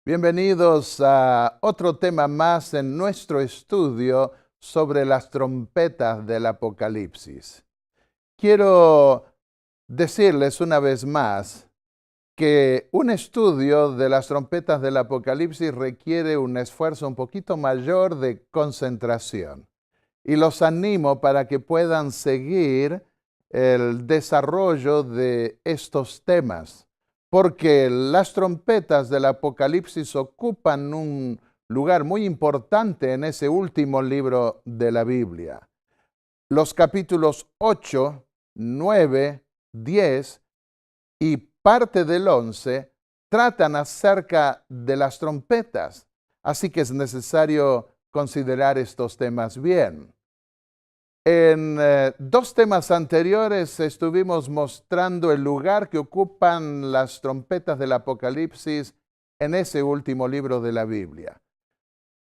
Bienvenidos a otro tema más en nuestro estudio sobre las trompetas del Apocalipsis. Quiero decirles una vez más que un estudio de las trompetas del Apocalipsis requiere un esfuerzo un poquito mayor de concentración. Y los animo para que puedan seguir el desarrollo de estos temas, porque las trompetas del Apocalipsis ocupan un lugar muy importante en ese último libro de la Biblia. Los capítulos 8, 9, 10 y parte del 11 tratan acerca de las trompetas, así que es necesario considerar estos temas bien. En dos temas anteriores estuvimos mostrando el lugar que ocupan las trompetas del Apocalipsis en ese último libro de la Biblia.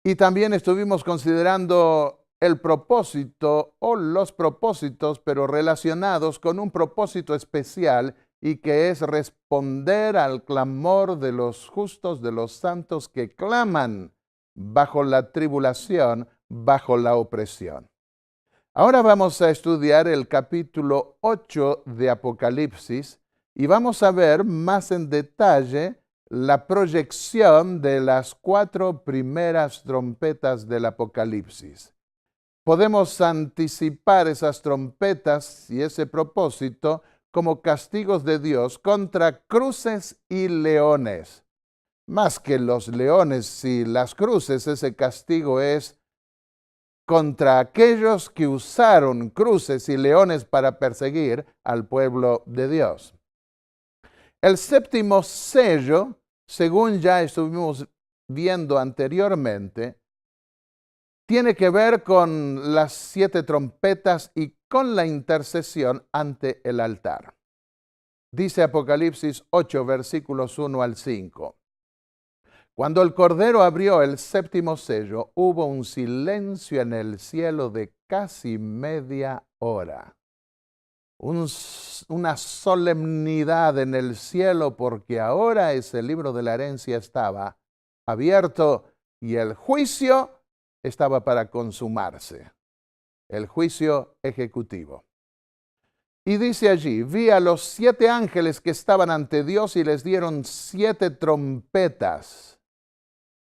Y también estuvimos considerando el propósito o los propósitos, pero relacionados con un propósito especial y que es responder al clamor de los justos, de los santos que claman bajo la tribulación, bajo la opresión. Ahora vamos a estudiar el capítulo 8 de Apocalipsis y vamos a ver más en detalle la proyección de las 4 primeras trompetas del Apocalipsis. Podemos anticipar esas trompetas y ese propósito como castigos de Dios contra cruces y leones. Más que los leones y las cruces, ese castigo es contra aquellos que usaron cruces y leones para perseguir al pueblo de Dios. El séptimo sello, según ya estuvimos viendo anteriormente, tiene que ver con las 7 trompetas y con la intercesión ante el altar. Dice Apocalipsis 8, versículos 1 al 5. Cuando el Cordero abrió el séptimo sello, hubo un silencio en el cielo de casi media hora. Una solemnidad en el cielo porque ahora ese libro de la herencia estaba abierto y el juicio estaba para consumarse. El juicio ejecutivo. Y dice allí, vi a los 7 ángeles que estaban ante Dios y les dieron 7 trompetas.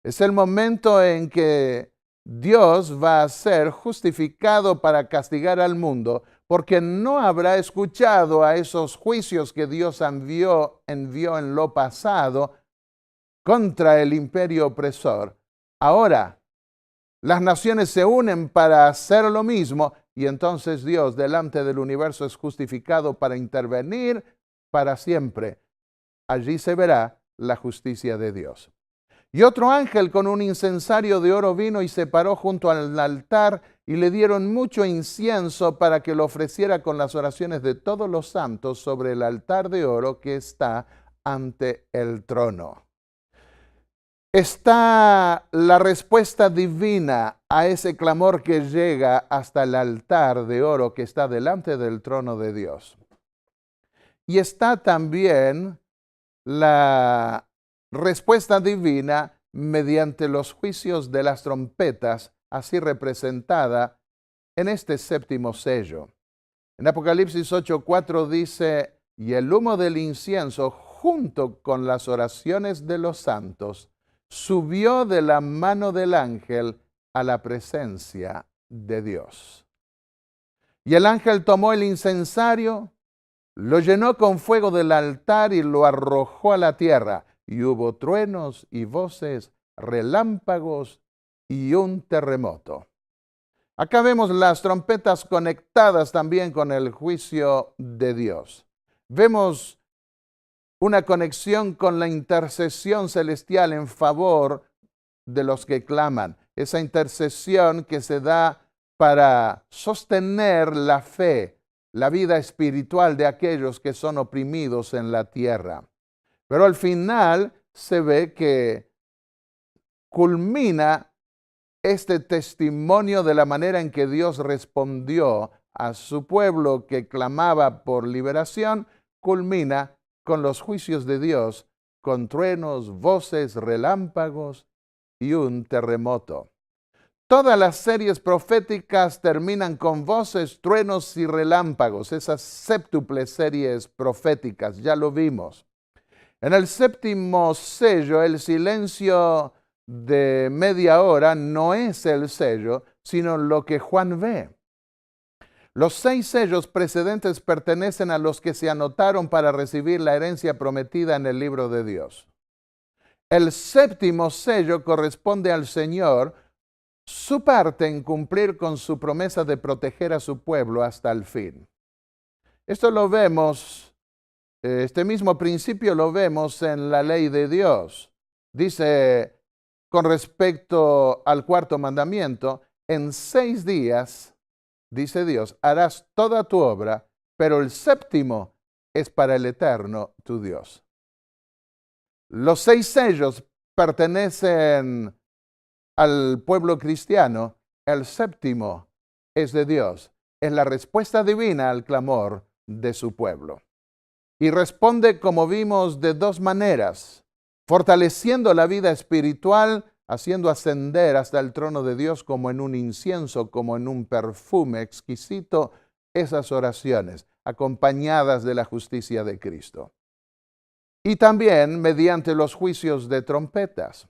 Es el momento en que Dios va a ser justificado para castigar al mundo, porque no habrá escuchado a esos juicios que Dios envió en lo pasado contra el imperio opresor. Ahora, las naciones se unen para hacer lo mismo y entonces Dios delante del universo es justificado para intervenir para siempre. Allí se verá la justicia de Dios. Y otro ángel con un incensario de oro vino y se paró junto al altar y le dieron mucho incienso para que lo ofreciera con las oraciones de todos los santos sobre el altar de oro que está ante el trono. Está la respuesta divina a ese clamor que llega hasta el altar de oro que está delante del trono de Dios. Y está también la respuesta divina mediante los juicios de las trompetas, así representada en este séptimo sello. En Apocalipsis 8:4 dice, y el humo del incienso junto con las oraciones de los santos subió de la mano del ángel a la presencia de Dios. Y el ángel tomó el incensario, lo llenó con fuego del altar y lo arrojó a la tierra. Y hubo truenos y voces, relámpagos y un terremoto. Acá vemos las trompetas conectadas también con el juicio de Dios. Vemos una conexión con la intercesión celestial en favor de los que claman. Esa intercesión que se da para sostener la fe, la vida espiritual de aquellos que son oprimidos en la tierra. Pero al final se ve que culmina este testimonio de la manera en que Dios respondió a su pueblo que clamaba por liberación, culmina con los juicios de Dios con truenos, voces, relámpagos y un terremoto. Todas las series proféticas terminan con voces, truenos y relámpagos, esas séptuples series proféticas, ya lo vimos. En el séptimo sello, el silencio de media hora no es el sello, sino lo que Juan ve. Los 6 sellos precedentes pertenecen a los que se anotaron para recibir la herencia prometida en el libro de Dios. El séptimo sello corresponde al Señor, su parte en cumplir con su promesa de proteger a su pueblo hasta el fin. Esto lo vemos, este mismo principio lo vemos en la ley de Dios. Dice con respecto al cuarto mandamiento, en 6 días, dice Dios, harás toda tu obra, pero el séptimo es para el Eterno tu Dios. Los 6 sellos pertenecen al pueblo cristiano, el séptimo es de Dios. Es la respuesta divina al clamor de su pueblo. Y responde, como vimos, de 2 maneras: fortaleciendo la vida espiritual, haciendo ascender hasta el trono de Dios como en un incienso, como en un perfume exquisito, esas oraciones, acompañadas de la justicia de Cristo. Y también mediante los juicios de trompetas.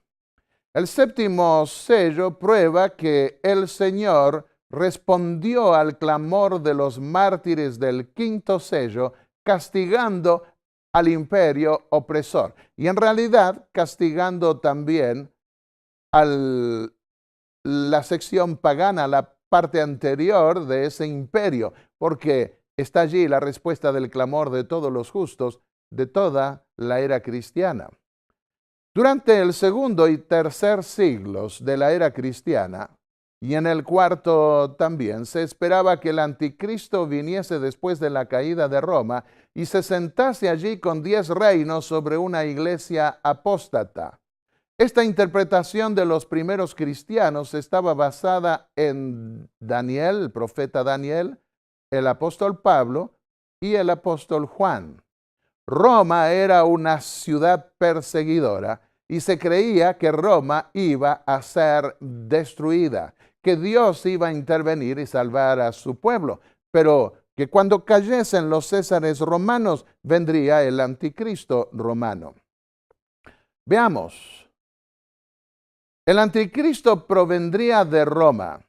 El séptimo sello prueba que el Señor respondió al clamor de los mártires del quinto sello, castigando al imperio opresor. Y en realidad castigando también a la sección pagana, la parte anterior de ese imperio, porque está allí la respuesta del clamor de todos los justos de toda la era cristiana. Durante el segundo y tercer siglos de la era cristiana, y en el cuarto también, se esperaba que el anticristo viniese después de la caída de Roma y se sentase allí con 10 reinos sobre una iglesia apóstata. Esta interpretación de los primeros cristianos estaba basada en Daniel, el profeta Daniel, el apóstol Pablo y el apóstol Juan. Roma era una ciudad perseguidora y se creía que Roma iba a ser destruida, que Dios iba a intervenir y salvar a su pueblo, pero que cuando cayesen los césares romanos vendría el anticristo romano. Veamos. El anticristo provendría de Roma.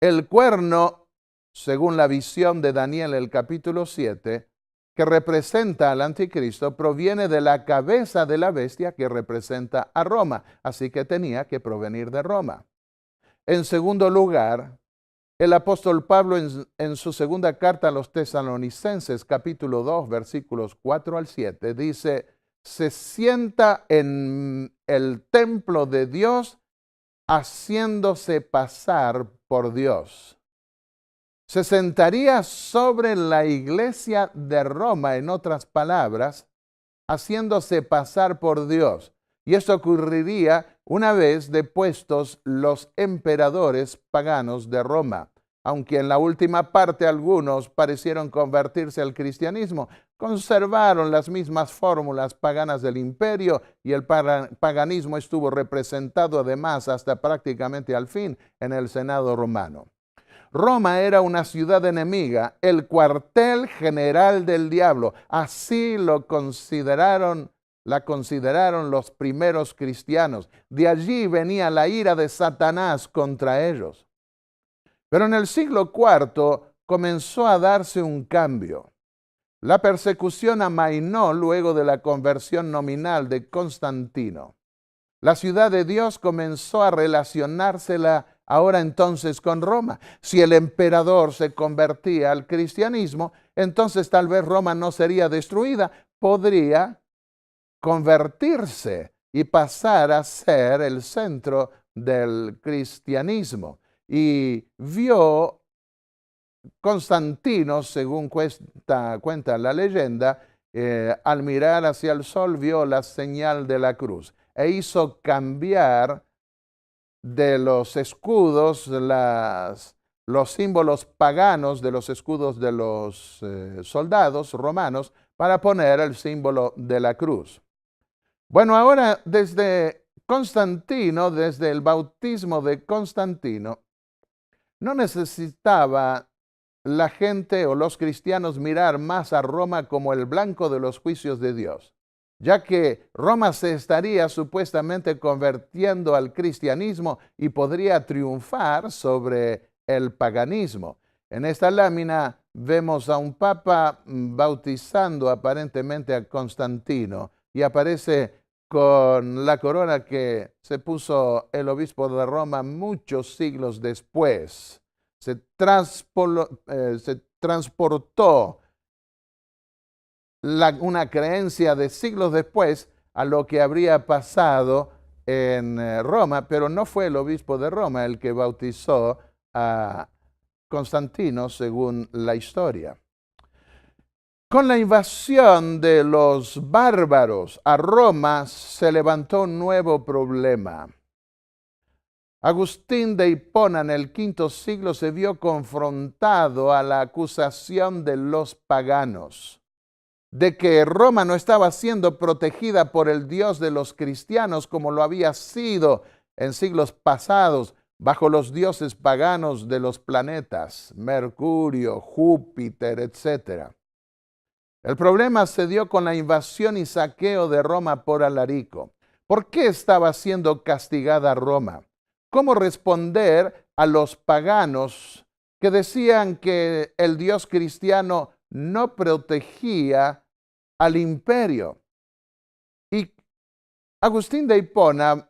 El cuerno, según la visión de Daniel, el capítulo 7, que representa al anticristo, proviene de la cabeza de la bestia que representa a Roma. Así que tenía que provenir de Roma. En segundo lugar, el apóstol Pablo en su segunda carta a los tesalonicenses, capítulo 2, versículos 4 al 7, dice: se sienta en el templo de Dios haciéndose pasar por Dios. Se sentaría sobre la iglesia de Roma, en otras palabras, haciéndose pasar por Dios. Y esto ocurriría una vez depuestos los emperadores paganos de Roma. Aunque en la última parte algunos parecieron convertirse al cristianismo, conservaron las mismas fórmulas paganas del imperio y el paganismo estuvo representado además hasta prácticamente al fin en el Senado romano. Roma era una ciudad enemiga, el cuartel general del diablo. Así la consideraron los primeros cristianos. De allí venía la ira de Satanás contra ellos. Pero en el siglo IV comenzó a darse un cambio. La persecución amainó luego de la conversión nominal de Constantino. La ciudad de Dios comenzó a relacionársela ahora entonces con Roma. Si el emperador se convertía al cristianismo, entonces tal vez Roma no sería destruida, podría convertirse y pasar a ser el centro del cristianismo. Y vio Constantino, según cuenta la leyenda, al mirar hacia el sol vio la señal de la cruz e hizo cambiar de los escudos, los símbolos paganos de los escudos de los soldados romanos para poner el símbolo de la cruz. Bueno, ahora desde Constantino, desde el bautismo de Constantino, no necesitaba la gente o los cristianos mirar más a Roma como el blanco de los juicios de Dios, ya que Roma se estaría supuestamente convirtiendo al cristianismo y podría triunfar sobre el paganismo. En esta lámina vemos a un papa bautizando aparentemente a Constantino y aparece con la corona que se puso el obispo de Roma muchos siglos después. Se transportó una creencia de siglos después a lo que habría pasado en Roma, pero no fue el obispo de Roma el que bautizó a Constantino según la historia. Con la invasión de los bárbaros a Roma se levantó un nuevo problema. Agustín de Hipona en el V siglo se vio confrontado a la acusación de los paganos de que Roma no estaba siendo protegida por el Dios de los cristianos como lo había sido en siglos pasados bajo los dioses paganos de los planetas, Mercurio, Júpiter, etc. El problema se dio con la invasión y saqueo de Roma por Alarico. ¿Por qué estaba siendo castigada Roma? ¿Cómo responder a los paganos que decían que el Dios cristiano no protegía al imperio? Y Agustín de Hipona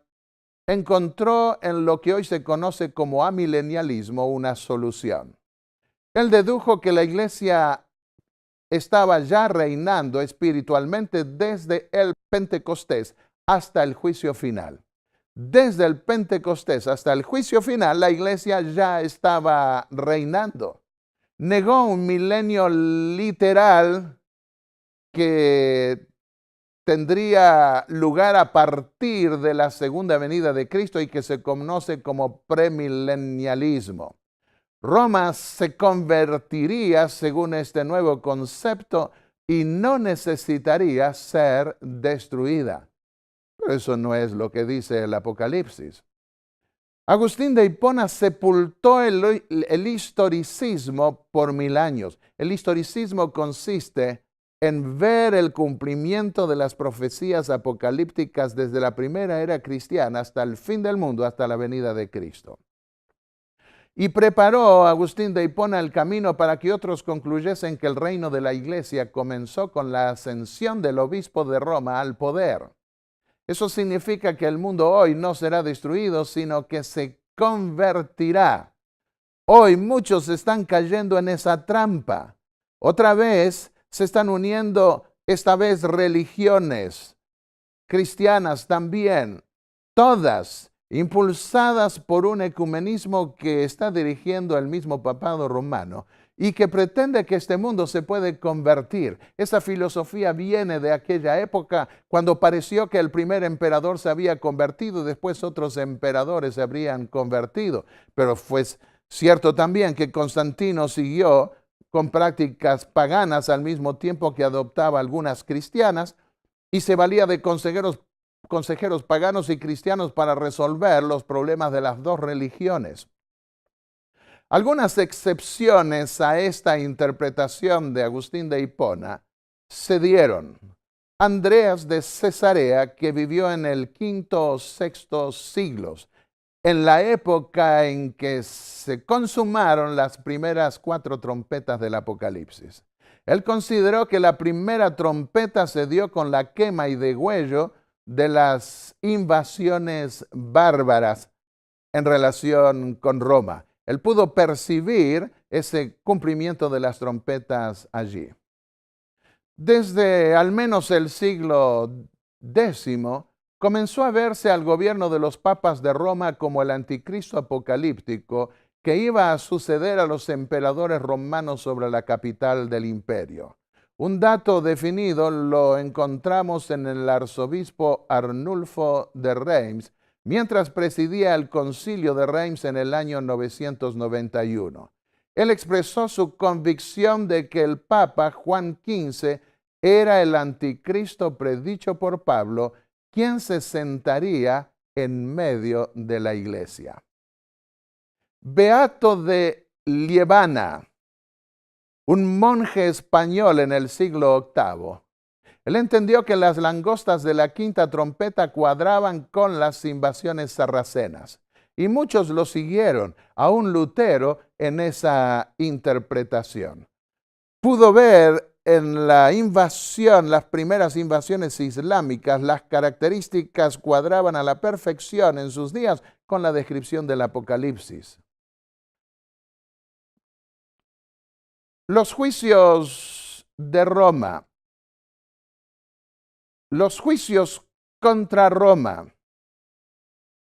encontró en lo que hoy se conoce como amilenialismo una solución. Él dedujo que la iglesia estaba ya reinando espiritualmente desde el Pentecostés hasta el juicio final. Desde el Pentecostés hasta el juicio final, la iglesia ya estaba reinando. Negó un milenio literal que tendría lugar a partir de la segunda venida de Cristo y que se conoce como premilenialismo. Roma se convertiría según este nuevo concepto y no necesitaría ser destruida. Pero eso no es lo que dice el Apocalipsis. Agustín de Hipona sepultó el historicismo por 1000 años. El historicismo consiste en ver el cumplimiento de las profecías apocalípticas desde la primera era cristiana hasta el fin del mundo, hasta la venida de Cristo. Y preparó Agustín de Hipona el camino para que otros concluyesen que el reino de la iglesia comenzó con la ascensión del obispo de Roma al poder. Eso significa que el mundo hoy no será destruido, sino que se convertirá. Hoy muchos están cayendo en esa trampa. Otra vez se están uniendo, esta vez religiones cristianas también, todas impulsadas por un ecumenismo que está dirigiendo el mismo papado romano y que pretende que este mundo se puede convertir. Esa filosofía viene de aquella época cuando pareció que el primer emperador se había convertido, después otros emperadores se habrían convertido. Pero fue cierto también que Constantino siguió con prácticas paganas al mismo tiempo que adoptaba algunas cristianas y se valía de consejeros paganos y cristianos para resolver los problemas de las dos religiones. Algunas excepciones a esta interpretación de Agustín de Hipona se dieron. Andreas de Cesarea, que vivió en el V o VI siglos, en la época en que se consumaron las primeras 4 trompetas del Apocalipsis. Él consideró que la primera trompeta se dio con la quema y degüello de las invasiones bárbaras en relación con Roma. Él pudo percibir ese cumplimiento de las trompetas allí. Desde al menos el siglo X comenzó a verse al gobierno de los papas de Roma como el anticristo apocalíptico que iba a suceder a los emperadores romanos sobre la capital del imperio. Un dato definido lo encontramos en el arzobispo Arnulfo de Reims, mientras presidía el concilio de Reims en el año 991. Él expresó su convicción de que el Papa Juan XV era el anticristo predicho por Pablo ¿quién se sentaría en medio de la iglesia? Beato de Liébana, un monje español en el siglo VIII. Él entendió que las langostas de la quinta trompeta cuadraban con las invasiones sarracenas. Y muchos lo siguieron, aún Lutero, en esa interpretación. Pudo ver en la invasión, las primeras invasiones islámicas, las características cuadraban a la perfección en sus días con la descripción del Apocalipsis. Los juicios de Roma. Los juicios contra Roma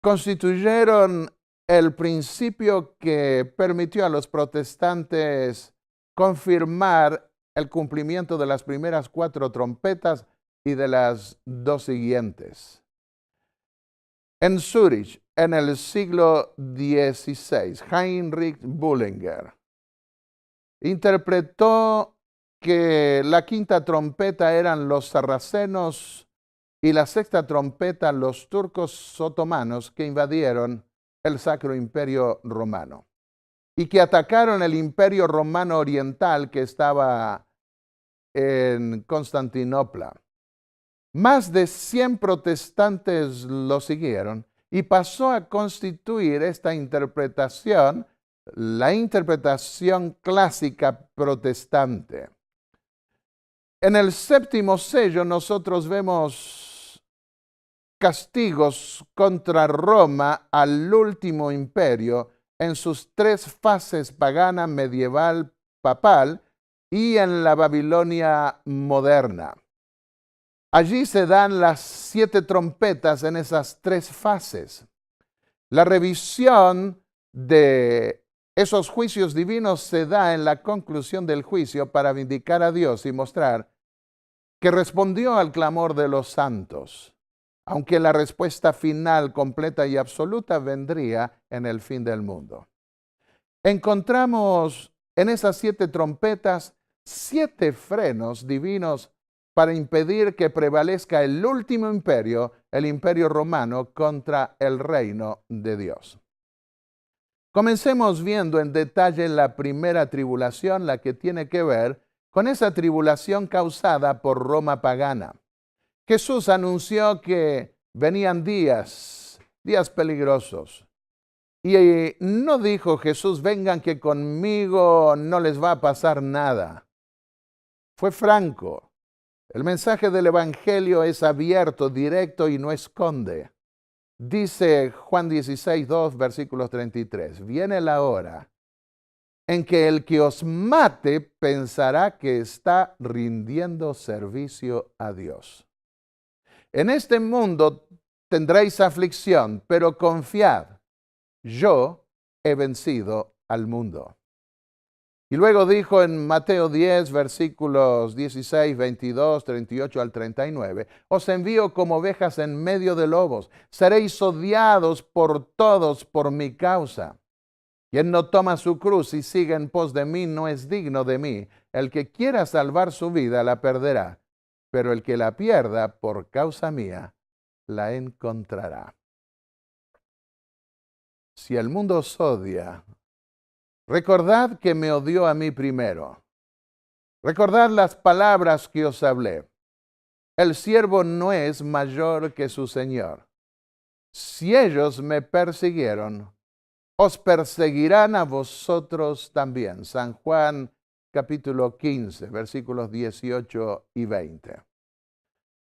constituyeron el principio que permitió a los protestantes confirmar el cumplimiento de las primeras 4 trompetas y de las 2 siguientes. En Zúrich, en el siglo XVI, Heinrich Bullinger interpretó que la quinta trompeta eran los sarracenos y la sexta trompeta los turcos otomanos que invadieron el Sacro Imperio Romano y que atacaron el Imperio Romano Oriental que estaba en Constantinopla. Más de 100 protestantes lo siguieron y pasó a constituir esta interpretación la interpretación clásica protestante. En el 7º sello nosotros vemos castigos contra Roma al último imperio en sus 3 fases pagana, medieval, papal y en la Babilonia moderna. Allí se dan las 7 trompetas en esas 3 fases. La revisión de esos juicios divinos se da en la conclusión del juicio para vindicar a Dios y mostrar que respondió al clamor de los santos, aunque la respuesta final, completa y absoluta vendría en el fin del mundo. Encontramos en esas 7 trompetas 7 frenos divinos para impedir que prevalezca el último imperio, el imperio romano, contra el reino de Dios. Comencemos viendo en detalle la primera tribulación, la que tiene que ver con esa tribulación causada por Roma pagana. Jesús anunció que venían días peligrosos. Y no dijo Jesús, vengan que conmigo no les va a pasar nada. Fue franco. El mensaje del Evangelio es abierto, directo y no esconde. Dice Juan 16:2, versículos 33. Viene la hora en que el que os mate pensará que está rindiendo servicio a Dios. En este mundo tendréis aflicción, pero confiad, yo he vencido al mundo. Y luego dijo en Mateo 10, versículos 16, 22, 38 al 39, os envío como ovejas en medio de lobos, seréis odiados por todos por mi causa. Quien no toma su cruz y sigue en pos de mí no es digno de mí. El que quiera salvar su vida la perderá, pero el que la pierda por causa mía la encontrará. Si el mundo os odia, recordad que me odió a mí primero. Recordad las palabras que os hablé. El siervo no es mayor que su señor. Si ellos me persiguieron, os perseguirán a vosotros también. San Juan capítulo 15, versículos 18 y 20.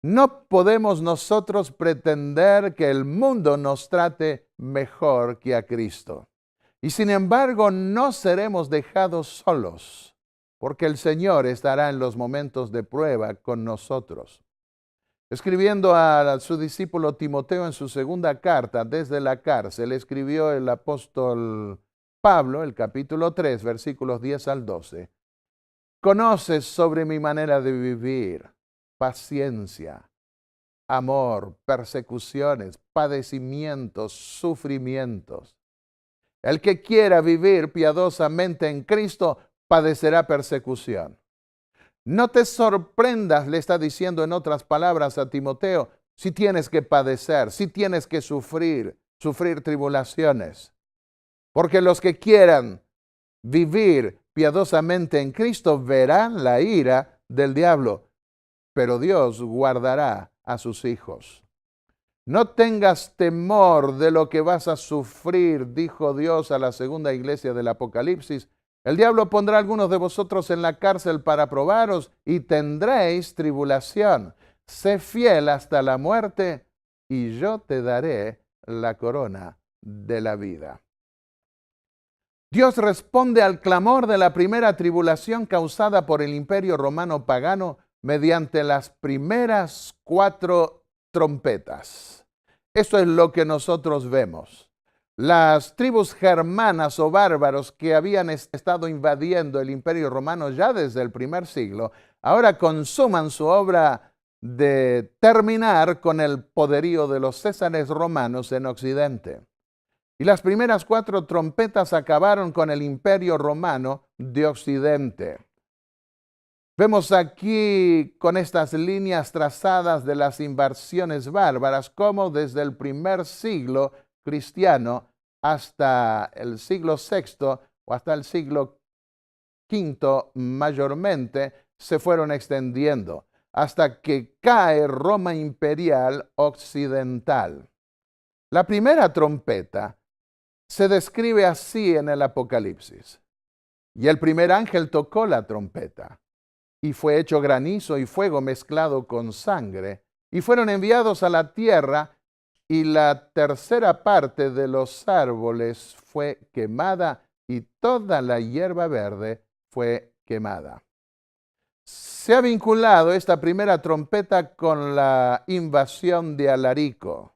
No podemos nosotros pretender que el mundo nos trate mejor que a Cristo. Y sin embargo, no seremos dejados solos, porque el Señor estará en los momentos de prueba con nosotros. Escribiendo a su discípulo Timoteo en su segunda carta desde la cárcel, escribió el apóstol Pablo, el capítulo 3, versículos 10 al 12. Conoces sobre mi manera de vivir, paciencia, amor, persecuciones, padecimientos, sufrimientos. El que quiera vivir piadosamente en Cristo padecerá persecución. No te sorprendas, le está diciendo en otras palabras a Timoteo, si tienes que padecer, si tienes que sufrir tribulaciones. Porque los que quieran vivir piadosamente en Cristo verán la ira del diablo, pero Dios guardará a sus hijos. No tengas temor de lo que vas a sufrir, dijo Dios a la segunda iglesia del Apocalipsis. El diablo pondrá a algunos de vosotros en la cárcel para probaros y tendréis tribulación. Sé fiel hasta la muerte y yo te daré la corona de la vida. Dios responde al clamor de la primera tribulación causada por el imperio romano pagano mediante las primeras 4 trompetas. Eso es lo que nosotros vemos. Las tribus germanas o bárbaros que habían estado invadiendo el imperio romano ya desde el primer siglo, ahora consuman su obra de terminar con el poderío de los césares romanos en Occidente. Y las primeras 4 trompetas acabaron con el imperio romano de Occidente. Vemos aquí con estas líneas trazadas de las invasiones bárbaras, cómo desde el primer siglo cristiano hasta el siglo VI o hasta el siglo V mayormente se fueron extendiendo, hasta que cae Roma imperial occidental. La primera trompeta se describe así en el Apocalipsis. Y el primer ángel tocó la trompeta, y fue hecho granizo y fuego mezclado con sangre, y fueron enviados a la tierra, y la tercera parte de los árboles fue quemada, y toda la hierba verde fue quemada. Se ha vinculado esta primera trompeta con la invasión de Alarico.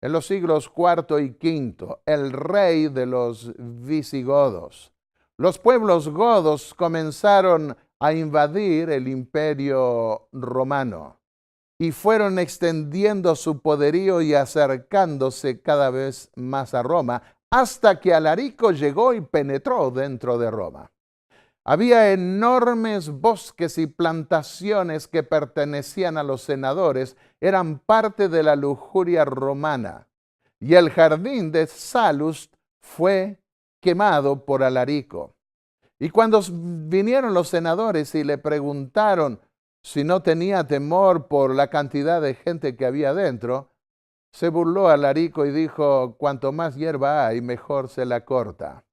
En los siglos IV y V, el rey de los visigodos. Los pueblos godos comenzaron a invadir el imperio romano y fueron extendiendo su poderío y acercándose cada vez más a Roma, hasta que Alarico llegó y penetró dentro de Roma. Había enormes bosques y plantaciones que pertenecían a los senadores, eran parte de la lujuria romana. Y el jardín de Salust fue quemado por Alarico. Y cuando vinieron los senadores y le preguntaron si no tenía temor por la cantidad de gente que había dentro, se burló Alarico y dijo: cuanto más hierba hay, mejor se la corta.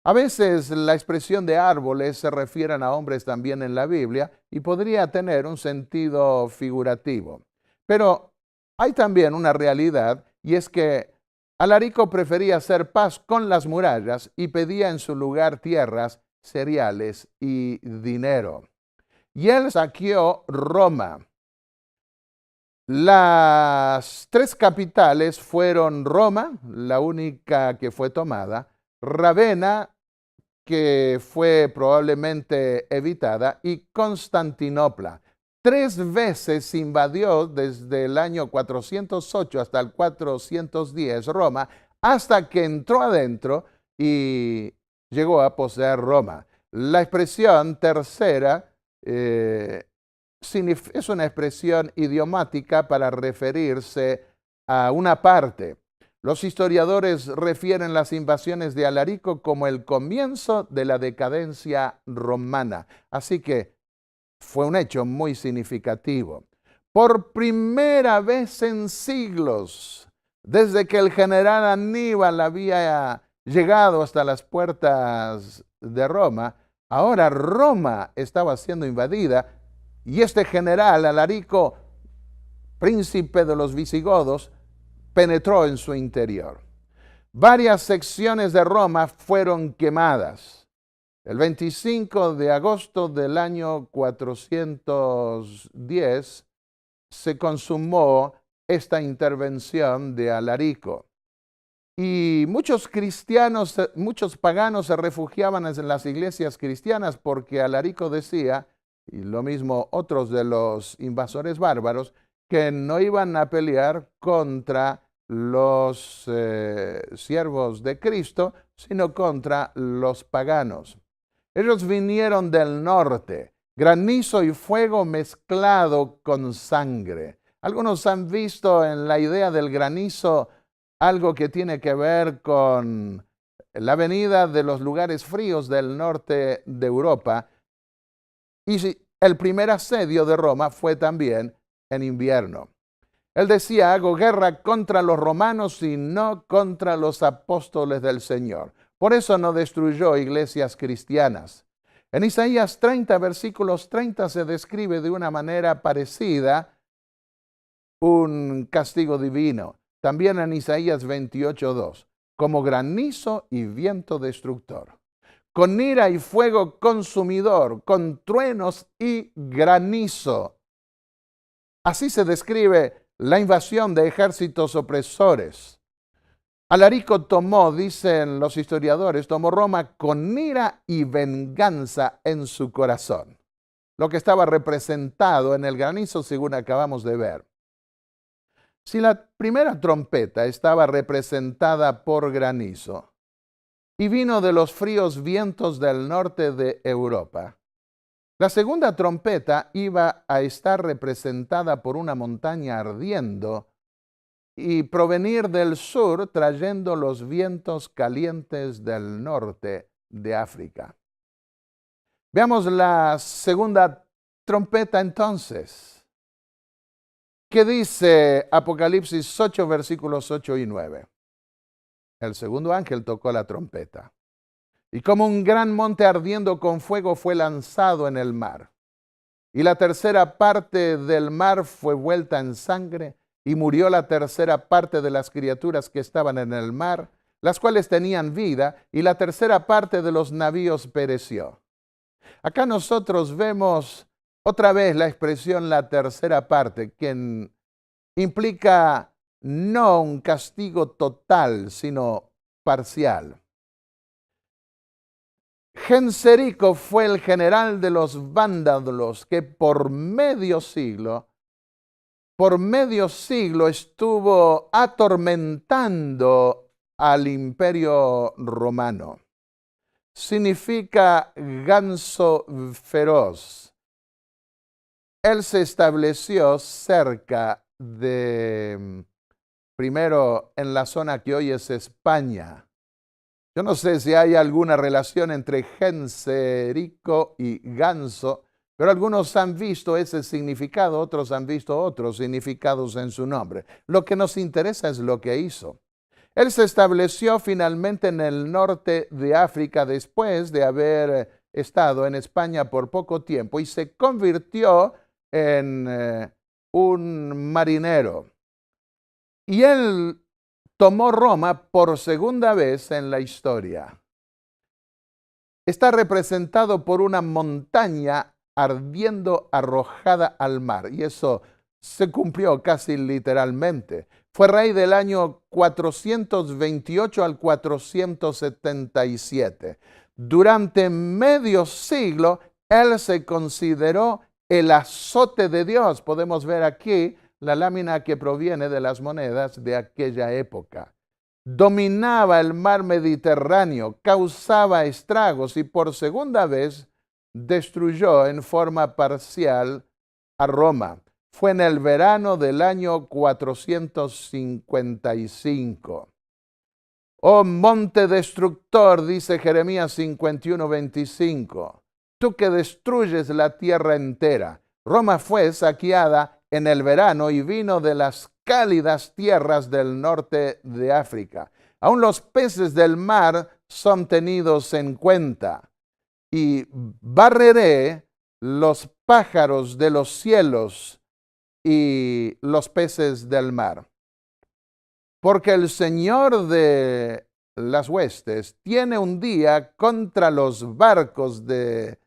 A veces la expresión de árboles se refieren a hombres también en la Biblia y podría tener un sentido figurativo. Pero hay también una realidad, y es que Alarico prefería hacer paz con las murallas y pedía en su lugar tierras, cereales y dinero. Y él saqueó Roma. Las 3 capitales fueron Roma, la única que fue tomada, Ravenna, que fue probablemente evitada, y Constantinopla. 3 veces invadió desde el año 408 hasta el 410 Roma, hasta que entró adentro y llegó a poseer Roma. La expresión tercera es una expresión idiomática para referirse a una parte. Los historiadores refieren las invasiones de Alarico como el comienzo de la decadencia romana. Así que fue un hecho muy significativo. Por primera vez en siglos, desde que el general Aníbal había llegado hasta las puertas de Roma, ahora Roma estaba siendo invadida y este general Alarico, príncipe de los visigodos, penetró en su interior. Varias secciones de Roma fueron quemadas. El 25 de agosto del año 410 se consumó esta intervención de Alarico. Y muchos cristianos, muchos paganos se refugiaban en las iglesias cristianas porque Alarico decía, y lo mismo otros de los invasores bárbaros, que no iban a pelear contra los siervos de Cristo, sino contra los paganos. Ellos vinieron del norte, granizo y fuego mezclado con sangre. Algunos han visto en la idea del granizo algo que tiene que ver con la venida de los lugares fríos del norte de Europa. Y el primer asedio de Roma fue también en invierno. Él decía, hago guerra contra los romanos y no contra los apóstoles del Señor. Por eso no destruyó iglesias cristianas. En Isaías 30, versículos 30, se describe de una manera parecida un castigo divino. También en Isaías 28, 2, como granizo y viento destructor, con ira y fuego consumidor, con truenos y granizo. Así se describe la invasión de ejércitos opresores. Alarico tomó, dicen los historiadores, tomó Roma con ira y venganza en su corazón, lo que estaba representado en el granizo según acabamos de ver. Si la primera trompeta estaba representada por granizo y vino de los fríos vientos del norte de Europa, la segunda trompeta iba a estar representada por una montaña ardiendo y provenir del sur trayendo los vientos calientes del norte de África. Veamos la segunda trompeta entonces. ¿Qué dice Apocalipsis 8, versículos 8 y 9? El segundo ángel tocó la trompeta, y como un gran monte ardiendo con fuego fue lanzado en el mar. Y la tercera parte del mar fue vuelta en sangre, y murió la tercera parte de las criaturas que estaban en el mar, las cuales tenían vida, y la tercera parte de los navíos pereció. Acá nosotros vemos otra vez la expresión la tercera parte, que implica no un castigo total, sino parcial. Genserico fue el general de los vándalos que por medio siglo estuvo atormentando al imperio romano. Significa ganso feroz. Él se estableció cerca de, primero en la zona que hoy es España. Yo no sé si hay alguna relación entre Genserico y ganso, pero algunos han visto ese significado, otros han visto otros significados en su nombre. Lo que nos interesa es lo que hizo. Él se estableció finalmente en el norte de África después de haber estado en España por poco tiempo y se convirtió en un marinero. Y él tomó Roma por segunda vez en la historia. Está representado por una montaña ardiendo arrojada al mar, y eso se cumplió casi literalmente. Fue rey del año 428 al 477. Durante medio siglo, él se consideró el azote de Dios. Podemos ver aquí la lámina que proviene de las monedas de aquella época. Dominaba el mar Mediterráneo, causaba estragos y por segunda vez destruyó en forma parcial a Roma. Fue en el verano del año 455. Oh monte destructor, dice Jeremías 51, 25, tú que destruyes la tierra entera. Roma fue saqueada en el verano y vino de las cálidas tierras del norte de África. Aún los peces del mar son tenidos en cuenta. Y barreré los pájaros de los cielos y los peces del mar. Porque el Señor de las huestes tiene un día contra los barcos de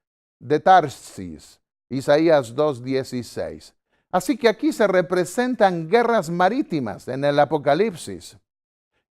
Tarsis. Isaías 2:16. Así que aquí se representan guerras marítimas en el Apocalipsis.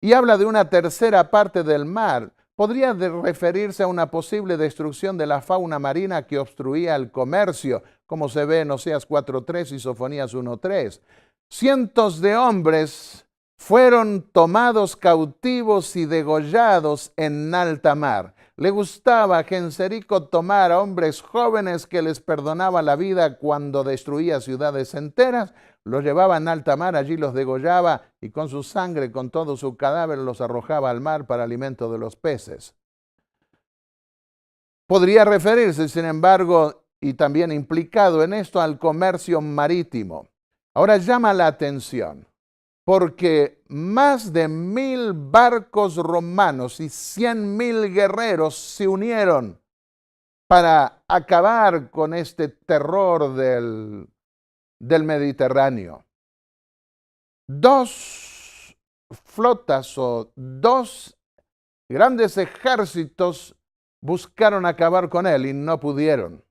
Y habla de una tercera parte del mar. Podría referirse a una posible destrucción de la fauna marina que obstruía el comercio, como se ve en Oseas 4:3 y Sofonías 1:3. Cientos de hombres fueron tomados cautivos y degollados en alta mar. Le gustaba a Genserico tomar a hombres jóvenes que les perdonaba la vida cuando destruía ciudades enteras, los llevaba en alta mar, allí los degollaba y con su sangre, con todo su cadáver, los arrojaba al mar para alimento de los peces. Podría referirse, sin embargo, y también implicado en esto, al comercio marítimo. Ahora llama la atención, porque más de 1000 barcos romanos y 100.000 guerreros se unieron para acabar con este terror del Mediterráneo. 2 flotas o 2 grandes ejércitos buscaron acabar con él y no pudieron.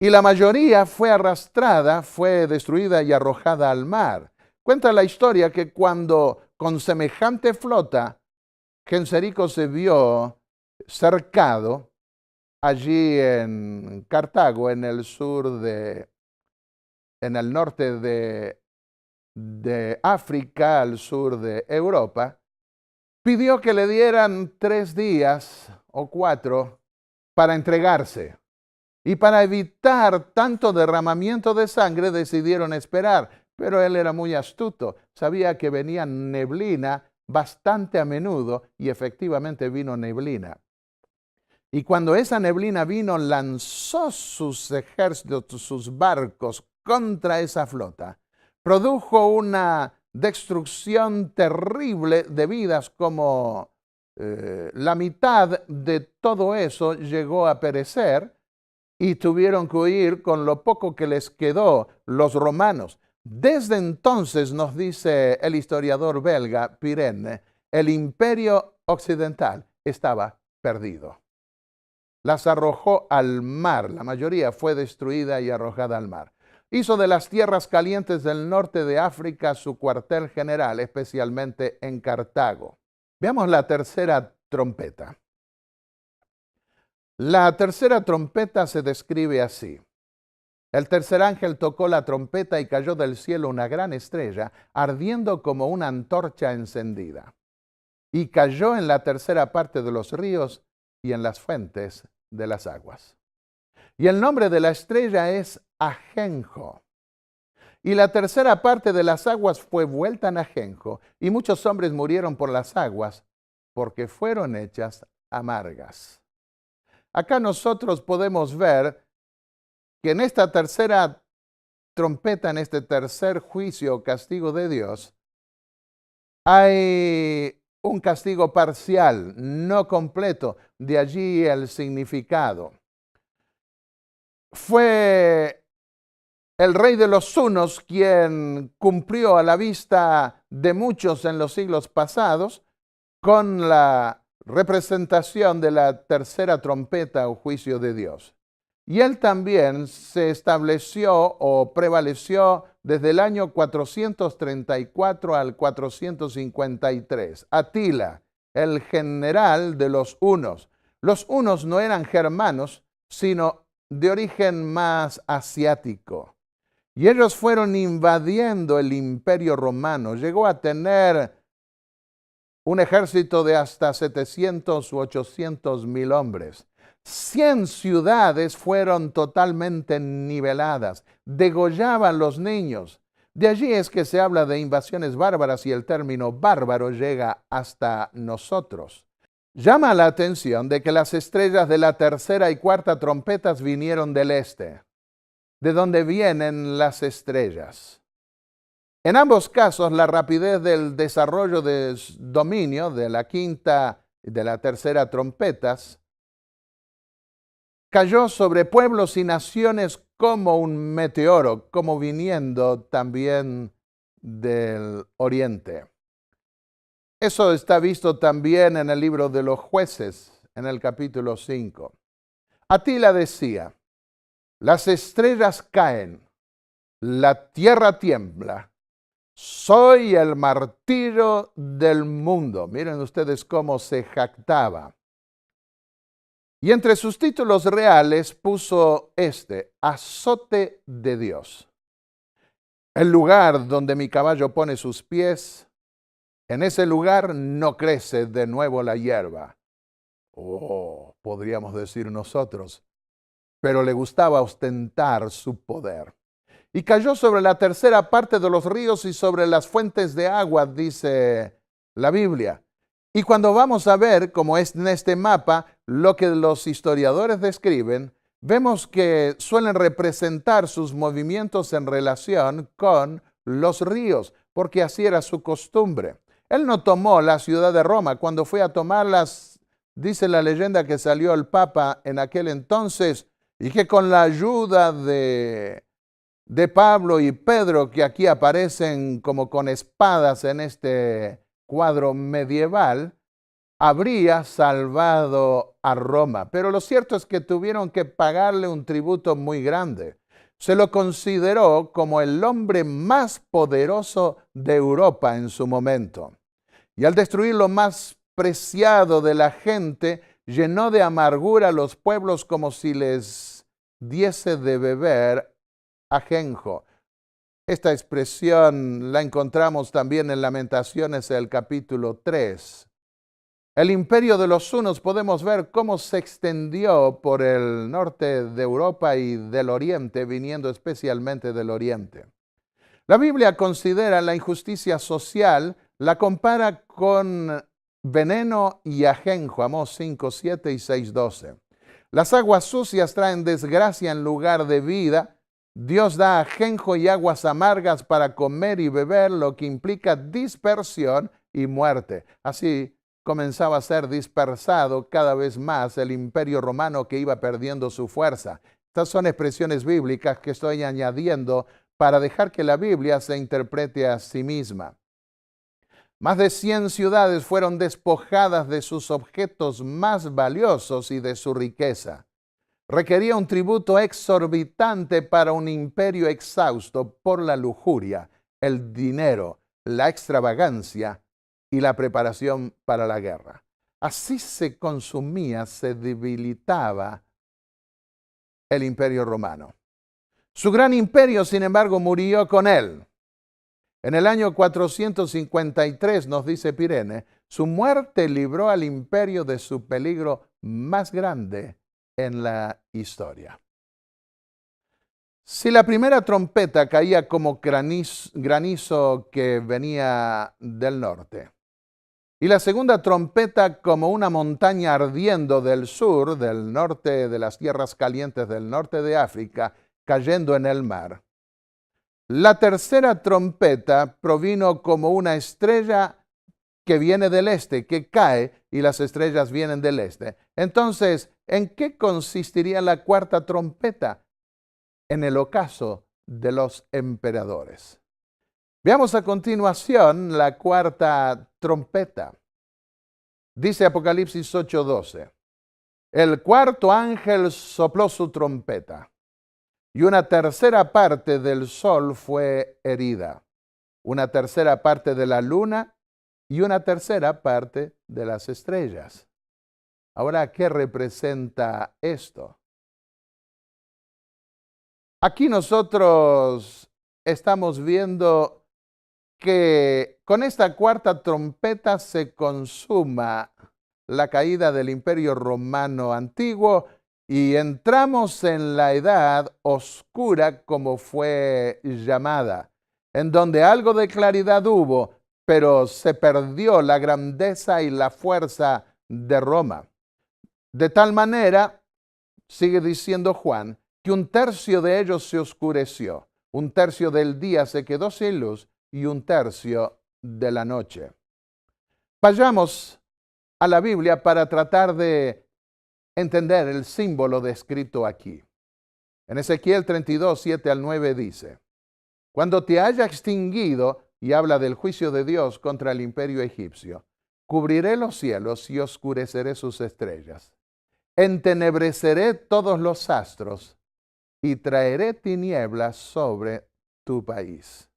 Y la mayoría fue arrastrada, fue destruida y arrojada al mar. Cuenta la historia que cuando con semejante flota Genserico se vio cercado allí en Cartago, en el norte de África, al sur de Europa, pidió que le dieran 3 días o 4 para entregarse. Y para evitar tanto derramamiento de sangre decidieron esperar. Pero él era muy astuto, sabía que venía neblina bastante a menudo y efectivamente vino neblina. Y cuando esa neblina vino, lanzó sus ejércitos, sus barcos contra esa flota. Produjo una destrucción terrible de vidas, como la mitad de todo eso llegó a perecer y tuvieron que huir con lo poco que les quedó los romanos. Desde entonces, nos dice el historiador belga Pirenne, el imperio occidental estaba perdido. Las arrojó al mar, la mayoría fue destruida y arrojada al mar. Hizo de las tierras calientes del norte de África su cuartel general, especialmente en Cartago. Veamos la tercera trompeta. La tercera trompeta se describe así. El tercer ángel tocó la trompeta y cayó del cielo una gran estrella, ardiendo como una antorcha encendida. Y cayó en la tercera parte de los ríos y en las fuentes de las aguas. Y el nombre de la estrella es Ajenjo. Y la tercera parte de las aguas fue vuelta en ajenjo, y muchos hombres murieron por las aguas, porque fueron hechas amargas. Acá nosotros podemos ver que en esta tercera trompeta, en este tercer juicio o castigo de Dios, hay un castigo parcial, no completo. De allí el significado. Fue el rey de los hunos quien cumplió a la vista de muchos en los siglos pasados con la representación de la tercera trompeta o juicio de Dios. Y él también se estableció o prevaleció desde el año 434 al 453. Atila, el general de los hunos. Los hunos no eran germanos, sino de origen más asiático. Y ellos fueron invadiendo el imperio romano. Llegó a tener un ejército de hasta 700 u 800 mil hombres. 100 ciudades fueron totalmente niveladas, degollaban los niños. De allí es que se habla de invasiones bárbaras y el término bárbaro llega hasta nosotros. Llama la atención de que las estrellas de la tercera y cuarta trompetas vinieron del este, de donde vienen las estrellas. En ambos casos, la rapidez del desarrollo de dominio de la quinta y de la tercera trompetas cayó sobre pueblos y naciones como un meteoro, como viniendo también del oriente. Eso está visto también en el libro de los Jueces, en el capítulo 5. Atila decía, las estrellas caen, la tierra tiembla, soy el martillo del mundo. Miren ustedes cómo se jactaba. Y entre sus títulos reales puso azote de Dios. El lugar donde mi caballo pone sus pies, en ese lugar no crece de nuevo la hierba. Oh, podríamos decir nosotros, pero le gustaba ostentar su poder. Y cayó sobre la tercera parte de los ríos y sobre las fuentes de agua, dice la Biblia. Y cuando vamos a ver, como es en este mapa, lo que los historiadores describen, vemos que suelen representar sus movimientos en relación con los ríos, porque así era su costumbre. Él no tomó la ciudad de Roma. Cuando fue a tomarlas, dice la leyenda que salió el Papa en aquel entonces y que con la ayuda de Pablo y Pedro, que aquí aparecen como con espadas en este cuadro medieval, habría salvado a Roma. Pero lo cierto es que tuvieron que pagarle un tributo muy grande. Se lo consideró como el hombre más poderoso de Europa en su momento. Y al destruir lo más preciado de la gente, llenó de amargura a los pueblos como si les diese de beber ajenjo. Esta expresión la encontramos también en Lamentaciones, el capítulo 3. El imperio de los hunos podemos ver cómo se extendió por el norte de Europa y del oriente, viniendo especialmente del oriente. La Biblia considera la injusticia social, la compara con veneno y ajenjo, Amós 5, 7 y 6, 12. Las aguas sucias traen desgracia en lugar de vida. Dios da ajenjo y aguas amargas para comer y beber, lo que implica dispersión y muerte. Así comenzaba a ser dispersado cada vez más el imperio romano, que iba perdiendo su fuerza. Estas son expresiones bíblicas que estoy añadiendo para dejar que la Biblia se interprete a sí misma. Más de 100 ciudades fueron despojadas de sus objetos más valiosos y de su riqueza. Requería un tributo exorbitante para un imperio exhausto por la lujuria, el dinero, la extravagancia y la preparación para la guerra. Así se consumía, se debilitaba el imperio romano. Su gran imperio, sin embargo, murió con él. En el año 453, nos dice Pirene, su muerte libró al imperio de su peligro más grande en la historia. Si la primera trompeta caía como granizo que venía del norte, y la segunda trompeta como una montaña ardiendo del sur, del norte, de las tierras calientes del norte de África, cayendo en el mar, la tercera trompeta provino como una estrella que viene del este, que cae, y las estrellas vienen del este. Entonces, ¿en qué consistiría la cuarta trompeta? En el ocaso de los emperadores. Veamos a continuación la cuarta trompeta. Dice Apocalipsis 8:12. El cuarto ángel sopló su trompeta, y una tercera parte del sol fue herida, una tercera parte de la luna y una tercera parte de las estrellas. Ahora, ¿qué representa esto? Aquí nosotros estamos viendo que con esta cuarta trompeta se consuma la caída del Imperio Romano antiguo y entramos en la edad oscura, como fue llamada, en donde algo de claridad hubo, pero se perdió la grandeza y la fuerza de Roma. De tal manera, sigue diciendo Juan, que un tercio de ellos se oscureció, un tercio del día se quedó sin luz y un tercio de la noche. Vayamos a la Biblia para tratar de entender el símbolo descrito aquí. En Ezequiel 32, 7 al 9 dice, cuando te haya extinguido, y habla del juicio de Dios contra el imperio egipcio, cubriré los cielos y oscureceré sus estrellas. Entenebreceré todos los astros y traeré tinieblas sobre tu país.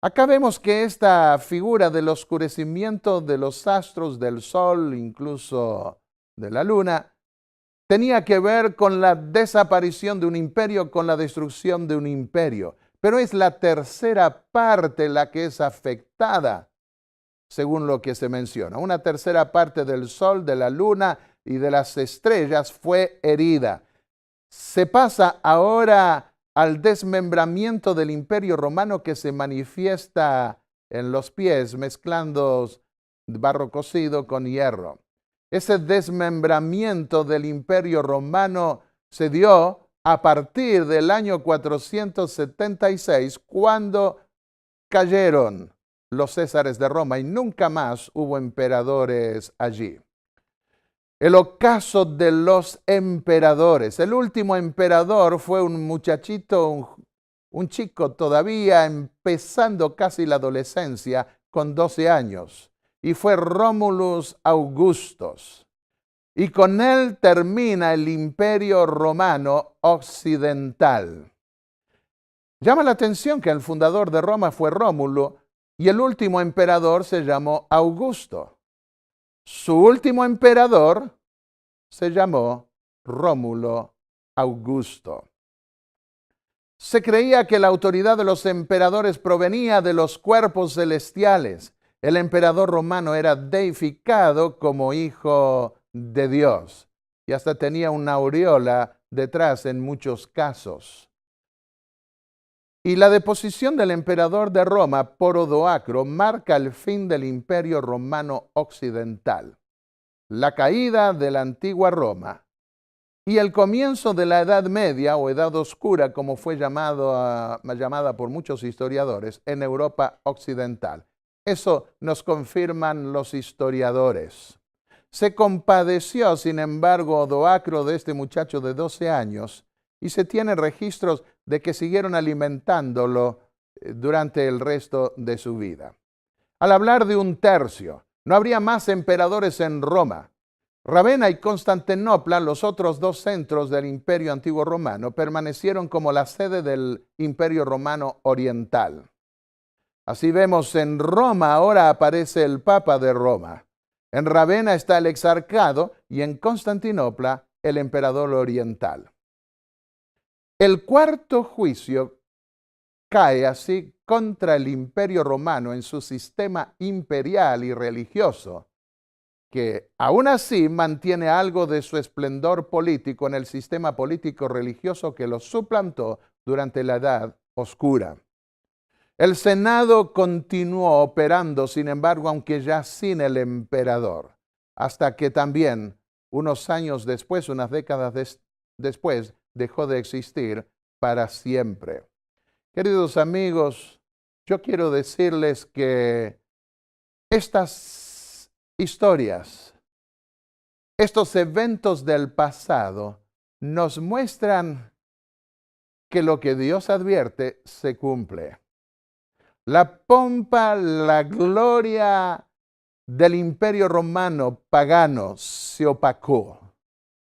Acá vemos que esta figura del oscurecimiento de los astros, del sol, incluso de la luna, tenía que ver con la desaparición de un imperio, con la destrucción de un imperio. pero es la tercera parte la que es afectada, según lo que se menciona. Una tercera parte del sol, de la luna y de las estrellas fue herida. Se pasa ahora al desmembramiento del Imperio Romano que se manifiesta en los pies, mezclando barro cocido con hierro. Ese desmembramiento del Imperio Romano se dio a partir del año 476, cuando cayeron los césares de Roma y nunca más hubo emperadores allí. El ocaso de los emperadores. El último emperador fue un muchachito, un chico todavía empezando casi la adolescencia, con 12 años, y fue Romulus Augustus. Y con él termina el Imperio Romano Occidental. Llama la atención que el fundador de Roma fue Rómulo y el último emperador se llamó Augusto. Su último emperador se llamó Rómulo Augusto. Se creía que la autoridad de los emperadores provenía de los cuerpos celestiales. El emperador romano era deificado como hijo de Dios y hasta tenía una aureola detrás en muchos casos. Y la deposición del emperador de Roma por Odoacro marca el fin del Imperio Romano Occidental, la caída de la antigua Roma y el comienzo de la Edad Media o Edad Oscura, como fue llamada por muchos historiadores, en Europa Occidental. Eso nos confirman los historiadores. Se compadeció, sin embargo, Odoacro de este muchacho de 12 años y se tienen registros de que siguieron alimentándolo durante el resto de su vida. Al hablar de un tercio, no habría más emperadores en Roma. Ravenna y Constantinopla, los otros dos centros del Imperio Antiguo Romano, permanecieron como la sede del Imperio Romano Oriental. Así vemos, en Roma ahora aparece el Papa de Roma. En Ravenna está el exarcado y en Constantinopla el emperador oriental. El cuarto juicio cae así contra el Imperio Romano en su sistema imperial y religioso, que aún así mantiene algo de su esplendor político en el sistema político religioso que lo suplantó durante la Edad Oscura. El Senado continuó operando, sin embargo, aunque ya sin el emperador, hasta que también, unos años después, unas décadas después, dejó de existir para siempre. Queridos amigos, yo quiero decirles que estas historias, estos eventos del pasado, nos muestran que lo que Dios advierte se cumple. La pompa, la gloria del Imperio Romano pagano se opacó,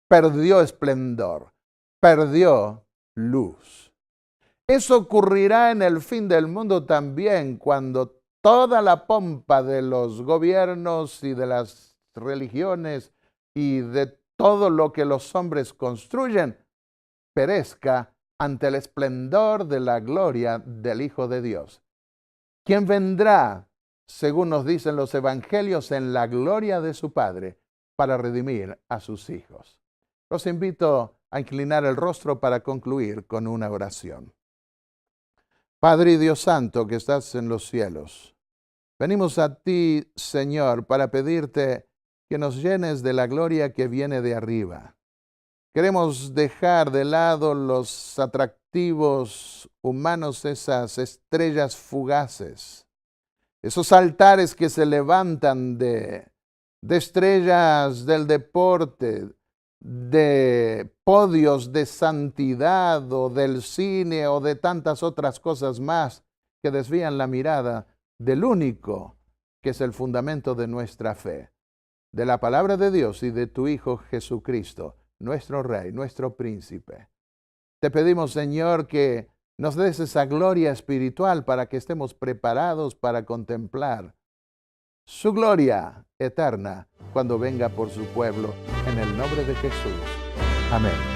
perdió esplendor, perdió luz. Eso ocurrirá en el fin del mundo también, cuando toda la pompa de los gobiernos y de las religiones y de todo lo que los hombres construyen perezca ante el esplendor de la gloria del Hijo de Dios, quien vendrá, según nos dicen los evangelios, en la gloria de su Padre para redimir a sus hijos. Los invito a inclinar el rostro para concluir con una oración. Padre y Dios Santo que estás en los cielos, venimos a ti, Señor, para pedirte que nos llenes de la gloria que viene de arriba. Queremos dejar de lado los atractivos humanos, esas estrellas fugaces, esos altares que se levantan de estrellas del deporte, de podios de santidad o del cine o de tantas otras cosas más que desvían la mirada del único que es el fundamento de nuestra fe, de la palabra de Dios y de tu Hijo Jesucristo, nuestro Rey, nuestro Príncipe. Te pedimos, Señor, que nos des esa gloria espiritual para que estemos preparados para contemplar su gloria eterna cuando venga por su pueblo, en el nombre de Jesús. Amén.